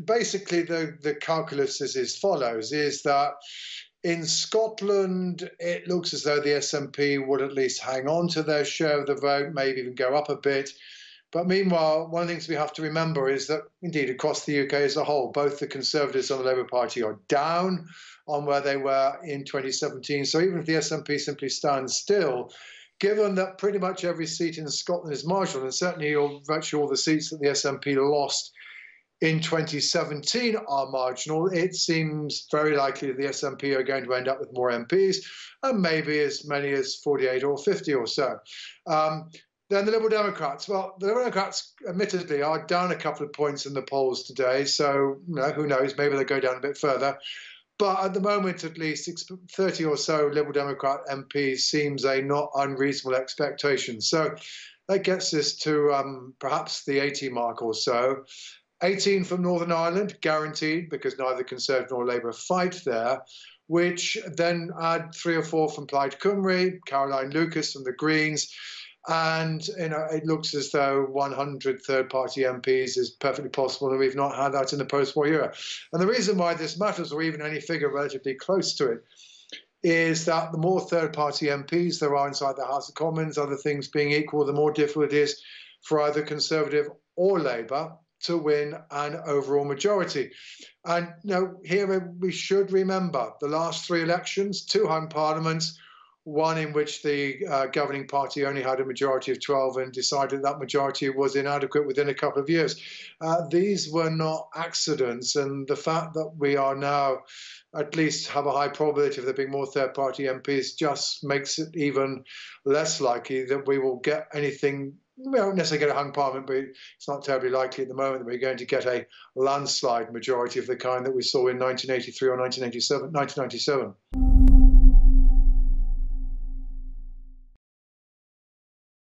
Basically, the calculus is as follows, is that in Scotland, it looks as though the SNP would at least hang on to their share of the vote, maybe even go up a bit. But meanwhile, one of the things we have to remember is that, indeed, across the UK as a whole, both the Conservatives and the Labour Party are down on where they were in 2017. So even if the SNP simply stands still, given that pretty much every seat in Scotland is marginal, and certainly virtually all the seats that the SNP lost in 2017 are marginal, it seems very likely that the SNP are going to end up with more MPs, and maybe as many as 48 or 50 or so. Then the Liberal Democrats. Well, the Liberal Democrats, admittedly, are down a couple of points in the polls today, so who knows, maybe they'll go down a bit further. But at the moment, at least, 30 or so Liberal Democrat MPs seems a not unreasonable expectation. So that gets us to perhaps the 80 mark or so. 18 from Northern Ireland, guaranteed, because neither Conservative nor Labour fight there, which then add 3 or 4 from Plaid Cymru, Caroline Lucas from the Greens, and it looks as though 100 third-party MPs is perfectly possible, and we've not had that in the post-war era. And the reason why this matters, or even any figure relatively close to it, is that the more third-party MPs there are inside the House of Commons, other things being equal, the more difficult it is for either Conservative or Labour to win an overall majority. And here we should remember the last 3 elections, 2 hung parliaments, one in which the governing party only had a majority of 12 and decided that majority was inadequate within a couple of years. These were not accidents, and the fact that we are now at least have a high probability of there being more third-party MPs just makes it even less likely that we will get anything. We won't necessarily get a hung parliament, but it's not terribly likely at the moment that we're going to get a landslide majority of the kind that we saw in 1983 or 1997.